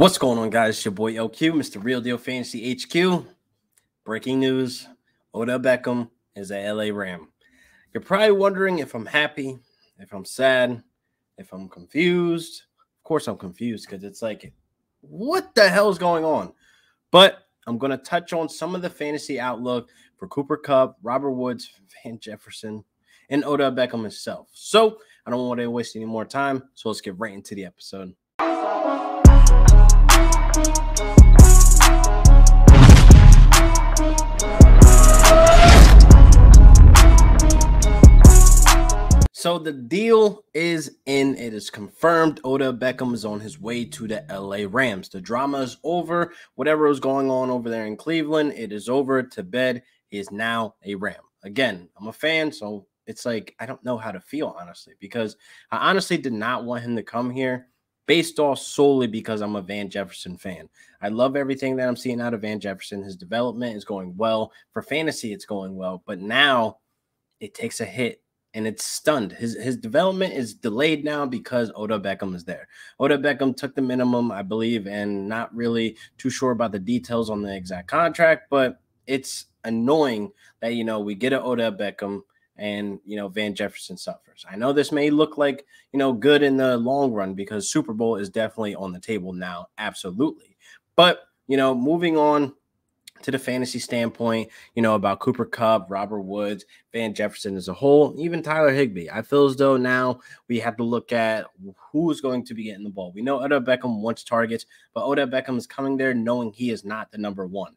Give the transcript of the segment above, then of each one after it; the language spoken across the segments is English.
What's going on, guys? It's your boy LQ, Mr. Real Deal Fantasy HQ. Breaking news, Odell Beckham is a LA Ram. You're probably wondering if I'm happy, if I'm sad, if I'm confused. Of course I'm confused because it's like, what the hell is going on? But I'm going to touch on some of the fantasy outlook for Cooper Kupp, Robert Woods, Van Jefferson, and Odell Beckham himself. So I don't want to waste any more time, so let's get right into the episode. So the deal is in. It is confirmed. Odell Beckham is on his way to the LA Rams. The drama is over. Whatever was going on over there in Cleveland, it is over. To bed. He is now a Ram. Again, I'm a fan, so it's like I don't know how to feel, honestly, because I honestly did not want him to come here based off solely because I'm a Van Jefferson fan. I love everything that I'm seeing out of Van Jefferson. His development is going well. For fantasy, it's going well. But now it takes a hit. And it's stunned. His development is delayed now because Odell Beckham is there. Odell Beckham took the minimum, I believe, and not really too sure about the details on the exact contract, but it's annoying that, we get an Odell Beckham and, Van Jefferson suffers. I know this may look like, good in the long run because Super Bowl is definitely on the table now. Absolutely. But, moving on to the fantasy standpoint, about Cooper Kupp, Robert Woods, Van Jefferson as a whole, even Tyler Higbee. I feel as though now we have to look at who is going to be getting the ball. We know Odell Beckham wants targets, but Odell Beckham is coming there knowing he is not the number one.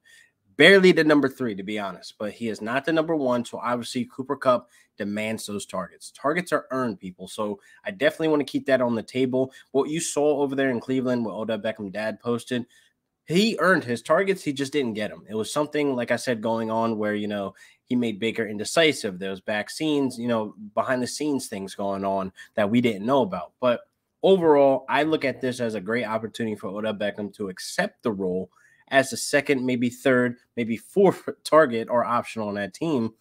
Barely the number three, to be honest, but he is not the number one. So obviously Cooper Kupp demands those targets. Targets are earned, people. So I definitely want to keep that on the table. What you saw over there in Cleveland, what Odell Beckham dad posted, he earned his targets. He just didn't get them. It was something, like I said, going on where, he made Baker indecisive. There was back scenes, behind the scenes things going on that we didn't know about. But overall, I look at this as a great opportunity for Odell Beckham to accept the role as the second, maybe third, maybe fourth target or option on that team.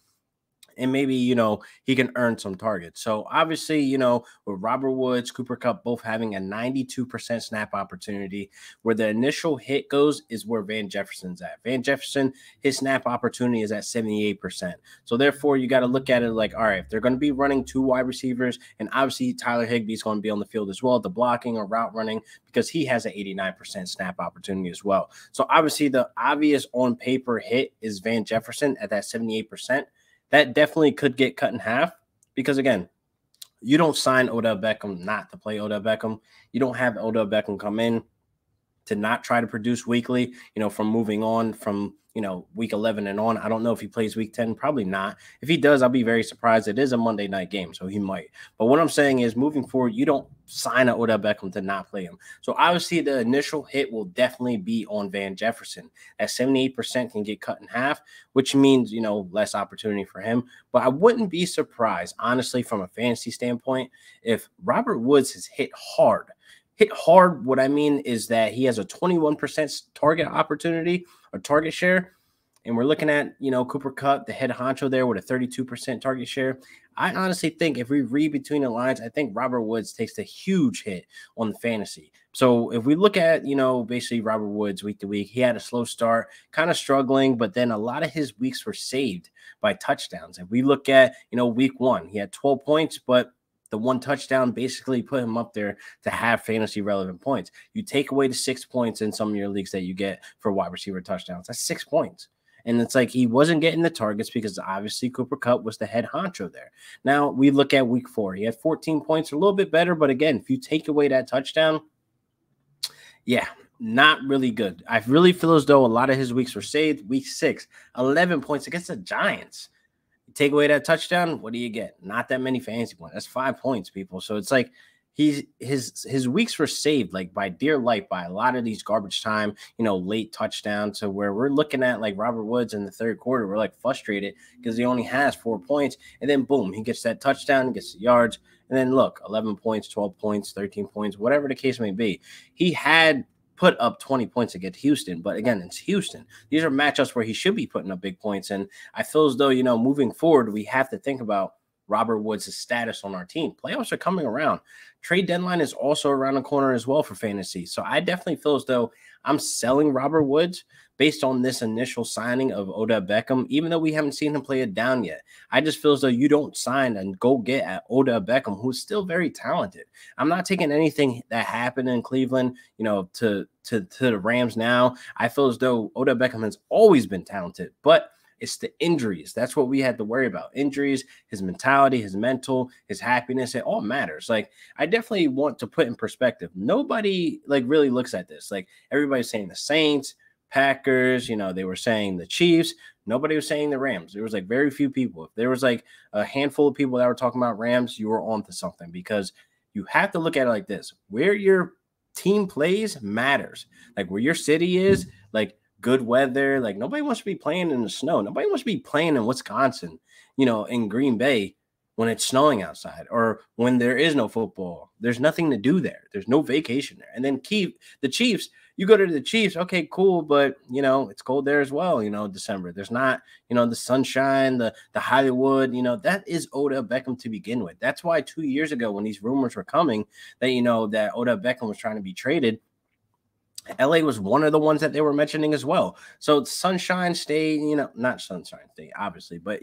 And maybe, he can earn some targets. So obviously, with Robert Woods, Cooper Kupp both having a 92% snap opportunity, where the initial hit goes is where Van Jefferson's at. Van Jefferson, his snap opportunity is at 78%. So therefore, you got to look at it like, all right, if they're going to be running two wide receivers, and obviously Tyler Higbee is going to be on the field as well, the blocking or route running, because he has an 89% snap opportunity as well. So obviously the obvious on paper hit is Van Jefferson at that 78%. That definitely could get cut in half because, again, you don't sign Odell Beckham not to play Odell Beckham. You don't have Odell Beckham come in to not try to produce weekly, from moving on from, week 11 and on. I don't know if he plays week 10. Probably not. If he does, I'll be very surprised. It is a Monday night game, so he might. But what I'm saying is moving forward, you don't sign an Odell Beckham to not play him. So obviously the initial hit will definitely be on Van Jefferson. At 78% can get cut in half, which means, less opportunity for him. But I wouldn't be surprised, honestly, from a fantasy standpoint, if Robert Woods is hit hard. Hit hard, what I mean is that he has a 21% target opportunity or target share. And we're looking at, Cooper Kupp, the head honcho there with a 32% target share. I honestly think if we read between the lines, I think Robert Woods takes a huge hit on the fantasy. So if we look at, basically Robert Woods week to week, he had a slow start, kind of struggling, but then a lot of his weeks were saved by touchdowns. If we look at, week one, he had 12 points, but the one touchdown basically put him up there to have fantasy relevant points. You take away the 6 points in some of your leagues that you get for wide receiver touchdowns. That's 6 points. And it's like he wasn't getting the targets because obviously Cooper Kupp was the head honcho there. Now we look at week 4. He had 14 points, a little bit better. But again, if you take away that touchdown, yeah, not really good. I really feel as though a lot of his weeks were saved. Week 6, 11 points against the Giants. Take away that touchdown, what do you get? Not that many fantasy points. That's 5 points, people. So it's like his weeks were saved like by dear life by a lot of these garbage time, late touchdowns. So where we're looking at like Robert Woods in the third quarter, we're like frustrated because he only has 4 points. And then boom, he gets that touchdown, gets the yards. And then look, 11 points, 12 points, 13 points, whatever the case may be. He had put up 20 points against Houston. But again, it's Houston. These are matchups where he should be putting up big points. And I feel as though, moving forward, we have to think about Robert Woods' status on our team. Playoffs are coming around. Trade deadline is also around the corner as well for fantasy. So I definitely feel as though I'm selling Robert Woods based on this initial signing of Odell Beckham, even though we haven't seen him play it down yet. I just feel as though you don't sign and go get at Odell Beckham, who's still very talented. I'm not taking anything that happened in Cleveland, to the Rams now. I feel as though Odell Beckham has always been talented, but it's the injuries. That's what we had to worry about. Injuries, his mentality, his mental, his happiness, it all matters. Like, I definitely want to put in perspective. Nobody really looks at this. Like, everybody's saying the Saints, Packers, they were saying the Chiefs. Nobody was saying the Rams. There was very few people. If there was a handful of people that were talking about Rams, you were onto something, because you have to look at it like this. Where your team plays matters. Like, where your city is, good weather. Nobody wants to be playing in the snow. Nobody wants to be playing in Wisconsin, in Green Bay when it's snowing outside, or when there is no football. There's nothing to do there. There's no vacation there. And then the Chiefs, you go to the Chiefs, okay, cool, but it's cold there as well, December. There's not, the sunshine, the Hollywood, that is Odell Beckham to begin with. That's why 2 years ago, when these rumors were coming that, that Odell Beckham was trying to be traded, LA was one of the ones that they were mentioning as well. So Sunshine State, not Sunshine State, obviously, but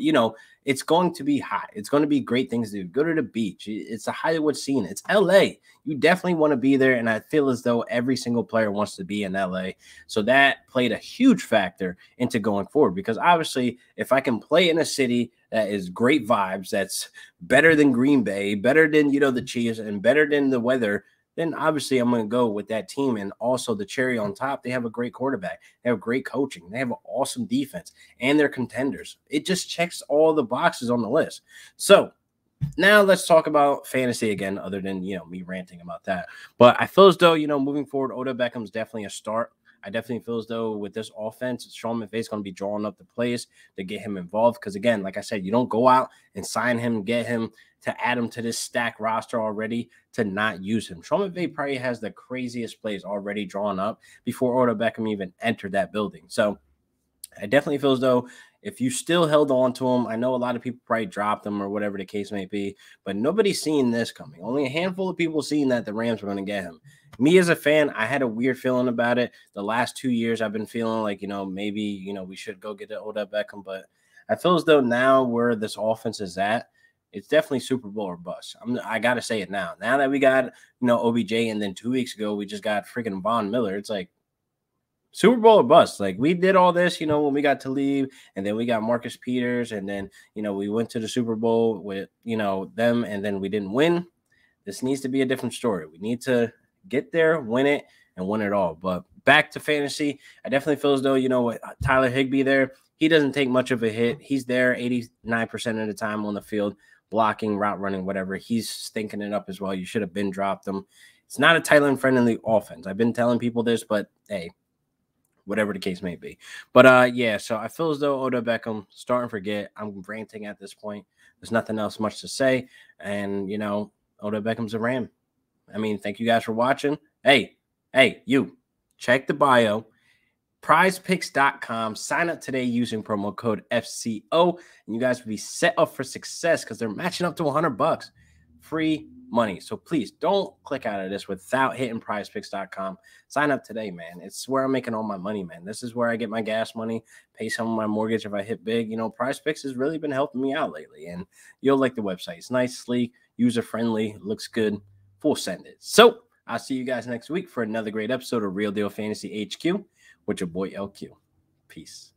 it's going to be hot. It's going to be great things to do. Go to the beach. It's a Hollywood scene. It's LA. You definitely want to be there. And I feel as though every single player wants to be in LA. So that played a huge factor into going forward, because obviously if I can play in a city that is great vibes, that's better than Green Bay, better than, the Chiefs, and better than the weather, then obviously I'm going to go with that team. And also the cherry on top, they have a great quarterback. They have great coaching. They have an awesome defense, and they're contenders. It just checks all the boxes on the list. So now let's talk about fantasy again, other than, me ranting about that. But I feel as though, moving forward, Odell Beckham's definitely a start. I definitely feel as though with this offense, Sean McVay is going to be drawing up the plays to get him involved. Because, again, like I said, you don't go out and sign him, get him to add him to this stack roster already to not use him. Sean McVay probably has the craziest plays already drawn up before Odell Beckham even entered that building. So I definitely feel as though if you still held on to him, I know a lot of people probably dropped him or whatever the case may be, but nobody's seeing this coming. Only a handful of people seeing that the Rams were going to get him. Me as a fan, I had a weird feeling about it. The last 2 years, I've been feeling like, maybe, we should go get the Odell Beckham, but I feel as though now where this offense is at, it's definitely Super Bowl or bust. I got to say it now. Now that we got, OBJ, and then 2 weeks ago, we just got freaking Von Miller. It's like Super Bowl or bust. We did all this, when we got to leave, and then we got Marcus Peters, and then, we went to the Super Bowl with, them, and then we didn't win. This needs to be a different story. We need to get there, win it, and win it all. But back to fantasy, I definitely feel as though, with Tyler Higbee there, he doesn't take much of a hit. He's there 89% of the time on the field, blocking, route running, whatever. He's stinking it up as well. You should have been dropped him. It's not a tight end friendly offense. I've been telling people this, but hey, whatever the case may be. But yeah, so I feel as though Odell Beckham, start and forget. I'm ranting at this point. There's nothing else much to say. And, Odell Beckham's a Ram. I mean, thank you guys for watching. Hey, you, check the bio. prizepicks.com. Sign up today using promo code FCO, and you guys will be set up for success because they're matching up to $100. Free money. So please don't click out of this without hitting prizepicks.com. Sign up today, man. It's where I'm making all my money, man. This is where I get my gas money, pay some of my mortgage if I hit big. PrizePicks has really been helping me out lately, and you'll like the website. It's nice, sleek, user-friendly, looks good. Full send it. So I'll see you guys next week for another great episode of Real Deal Fantasy HQ with your boy LQ. Peace.